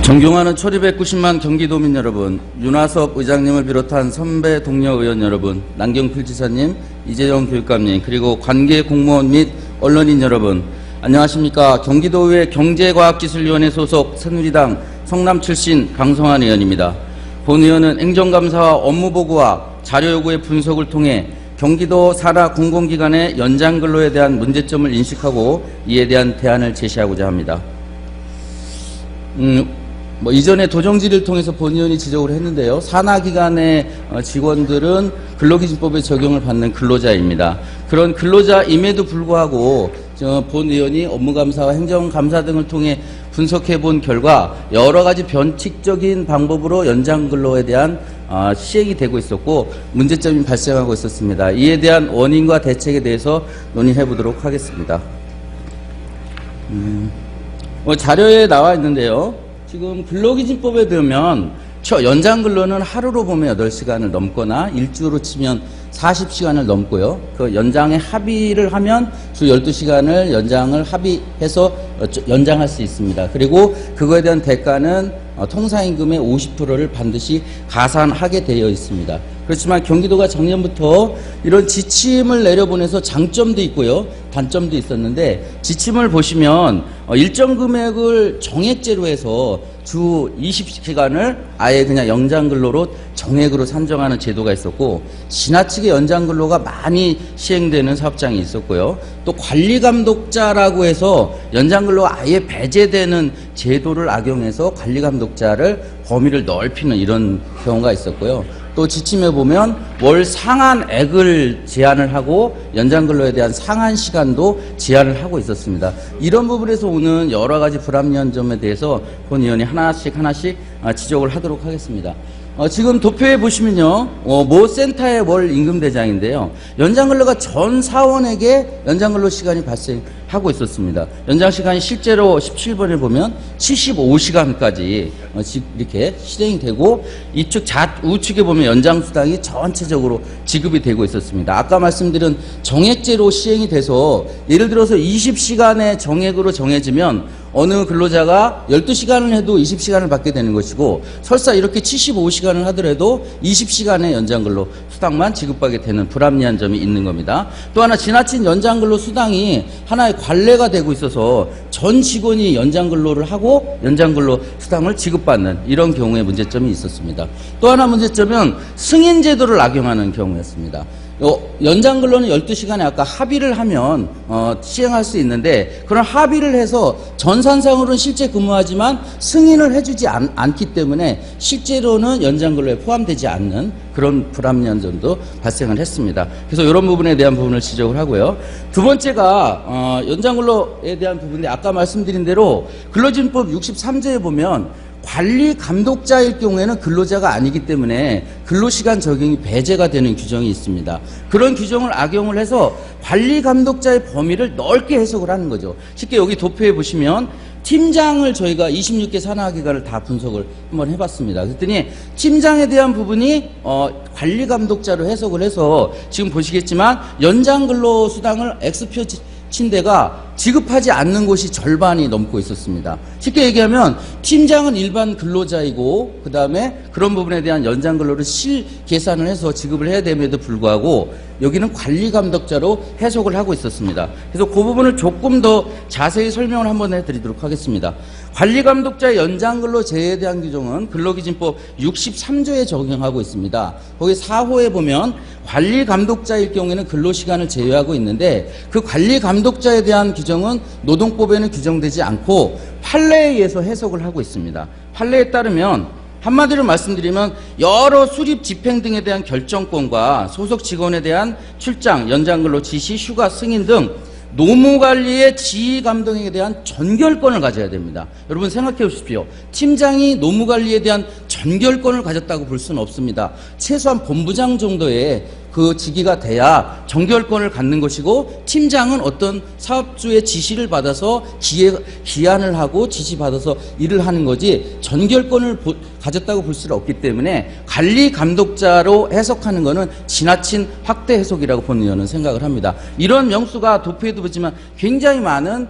존경하는 1290만 경기도민 여러분, 윤하섭 의장님을 비롯한 선배 동료 의원 여러분, 남경필 지사님, 이재영 교육감님, 그리고 관계 공무원 및 언론인 여러분, 안녕하십니까. 경기도의회 경제과학기술위원회 소속 새누리당 성남 출신 강성환 의원입니다. 본 의원은 행정감사와 업무보고와 자료요구의 분석을 통해 경기도 산하 공공기관의 연장근로에 대한 문제점을 인식하고 이에 대한 대안을 제시하고자 합니다. 이전에 도정질의를 통해서 본 의원이 지적을 했는데요. 산하기관의 직원들은 근로기준법의 적용을 받는 근로자입니다. 그런 근로자임에도 불구하고 본 의원이 업무감사와 행정감사 등을 통해 분석해 본 결과 여러 가지 변칙적인 방법으로 연장근로에 대한 시행이 되고 있었고 문제점이 발생하고 있었습니다. 이에 대한 원인과 대책에 대해서 논의해 보도록 하겠습니다. 자료에 나와 있는데요. 지금 근로기준법에 보면 연장근로는 하루로 보면 8시간을 넘거나 일주로 치면 40시간을 넘고요. 그 연장에 합의를 하면 주 12시간을 연장을 합의해서 연장할 수 있습니다. 그리고 그거에 대한 대가는 통상임금의 50%를 반드시 가산하게 되어 있습니다. 그렇지만 경기도가 작년부터 이런 지침을 내려보내서 장점도 있고요. 단점도 있었는데 지침을 보시면 일정 금액을 정액제로 해서 주 20시간을 아예 그냥 연장근로로 정액으로 산정하는 제도가 있었고 지나치게 연장근로가 많이 시행되는 사업장이 있었고요. 또 관리감독자라고 해서 연장근로가 아예 배제되는 제도를 악용해서 관리감독자를 범위를 넓히는 이런 경우가 있었고요. 또 지침에 보면 월 상한액을 제한을 하고 연장근로에 대한 상한 시간도 제한을 하고 있었습니다. 이런 부분에서 오는 여러 가지 불합리한 점에 대해서 본 의원이 하나씩 지적을 하도록 하겠습니다. 지금 도표에 보시면요, 모 센터의 월 임금 대장인데요. 연장근로가 전 사원에게 연장근로 시간이 발생하고 있었습니다. 연장 시간이 실제로 17번에 보면 75시간까지 이렇게 실행이 되고 이측 우측에 보면 연장수당이 전체적으로 지급이 되고 있었습니다. 아까 말씀드린 정액제로 시행이 돼서 예를 들어서 20시간의 정액으로 정해지면 어느 근로자가 12시간을 해도 20시간을 받게 되는 것이고 설사 이렇게 75시간을 하더라도 20시간의 연장근로 수당만 지급받게 되는 불합리한 점이 있는 겁니다. 또 하나 지나친 연장근로 수당이 하나의 관례가 되고 있어서 전 직원이 연장근로를 하고 연장근로 수당을 지급받는 이런 경우에 문제점이 있었습니다. 또 하나 문제점은 승인제도를 악용하는 경우였습니다. 연장근로는 12시간에 아까 합의를 하면 시행할 수 있는데 그런 합의를 해서 전산상으로는 실제 근무하지만 승인을 해주지 않기 때문에 실제로는 연장근로에 포함되지 않는 그런 불합리한 점도 발생을 했습니다. 그래서 이런 부분에 대한 부분을 지적을 하고요. 두 번째가 연장근로에 대한 부분인데 아까 말씀드린 대로 근로기준법 63조에 보면 관리 감독자일 경우에는 근로자가 아니기 때문에 근로시간 적용이 배제가 되는 규정이 있습니다. 그런 규정을 악용을 해서 관리 감독자의 범위를 넓게 해석을 하는 거죠. 쉽게 여기 도표에 보시면 팀장을 저희가 26개 산하기관을 다 분석을 한번 해봤습니다. 그랬더니 팀장에 대한 부분이 관리 감독자로 해석을 해서 지금 보시겠지만 연장근로수당을 X표 침대가 지급하지 않는 곳이 절반이 넘고 있었습니다. 쉽게 얘기하면 팀장은 일반 근로자이고 그 다음에 그런 부분에 대한 연장근로를 실계산을 해서 지급을 해야 됨에도 불구하고 여기는 관리감독자로 해석을 하고 있었습니다. 그래서 그 부분을 조금 더 자세히 설명을 한번 해드리도록 하겠습니다. 관리감독자의 연장근로 제외에 대한 규정은 근로기준법 63조에 적용하고 있습니다. 거기 4호에 보면 관리감독자일 경우에는 근로시간을 제외하고 있는데 그 관리감독자에 대한 규정은 노동법에는 규정되지 않고 판례에 의해서 해석을 하고 있습니다. 판례에 따르면 한마디로 말씀드리면 여러 수립 집행 등에 대한 결정권과 소속 직원에 대한 출장, 연장근로 지시, 휴가, 승인 등 노무관리의 지휘 감독에 대한 전결권을 가져야 됩니다. 여러분 생각해 보십시오. 팀장이 노무관리에 대한 전결권을 가졌다고 볼 수는 없습니다. 최소한 본부장 정도의 그 직위가 돼야 전결권을 갖는 것이고 팀장은 어떤 사업주의 지시를 받아서 기한을 하고 지시받아서 일을 하는 거지 전결권을 가졌다고 볼 수는 없기 때문에 관리 감독자로 해석하는 것은 지나친 확대 해석이라고 본 의원은 생각을 합니다. 이런 명수가 도표에도 보지만 굉장히 많은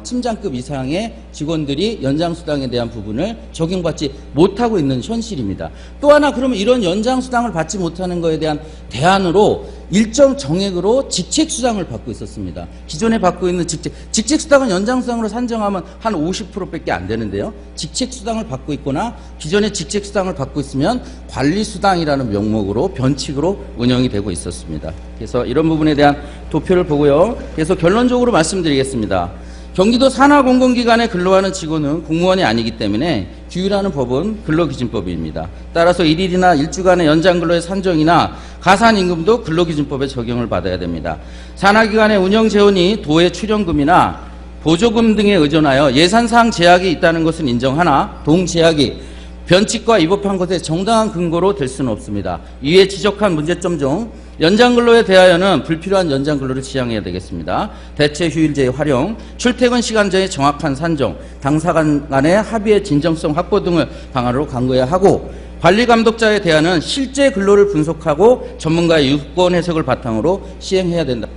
팀장급 이상의 직원들이 연장수당에 대한 부분을 적용받지 못하고 있는 현실입니다. 또 하나 그러면 이런 연장수당을 받지 못하는 것에 대한 대안으로 일정 정액으로 직책수당을 받고 있었습니다. 기존에 받고 있는 직책수당은 연장수당으로 산정하면 한 50%밖에 안 되는데요. 직책수당을 받고 있거나 기존에 직책수당을 받고 있으면 관리수당이라는 명목으로 변칙으로 운영이 되고 있었습니다. 그래서 이런 부분에 대한 도표를 보고요. 그래서 결론적으로 말씀드리겠습니다. 경기도 산하공공기관에 근로하는 직원은 공무원이 아니기 때문에 규율하는 법은 근로기준법입니다. 따라서 1일이나 일주간의 연장근로의 산정이나 가산임금도 근로기준법에 적용을 받아야 됩니다. 산하기관의 운영재원이 도의 출연금이나 보조금 등에 의존하여 예산상 제약이 있다는 것은 인정하나 동제약이 변칙과 위법한 것에 정당한 근거로 될 수는 없습니다. 이에 지적한 문제점 중 연장근로에 대하여는 불필요한 연장근로를 지양해야 되겠습니다. 대체 휴일제의 활용, 출퇴근 시간제의 정확한 산정, 당사 간의 합의의 진정성 확보 등을 방안으로 강구해야 하고 관리감독자에 대하여는 실제 근로를 분석하고 전문가의 유권 해석을 바탕으로 시행해야 된다.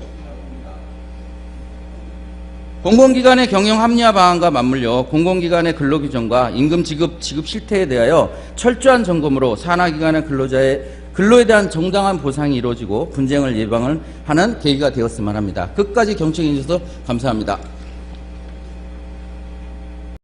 공공기관의 경영 합리화 방안과 맞물려 공공기관의 근로규정과 임금 지급 실태에 대하여 철저한 점검으로 산하기관의 근로자의 근로에 대한 정당한 보상이 이루어지고 분쟁을 예방을 하는 계기가 되었으면 합니다. 끝까지 경청해 주셔서 감사합니다.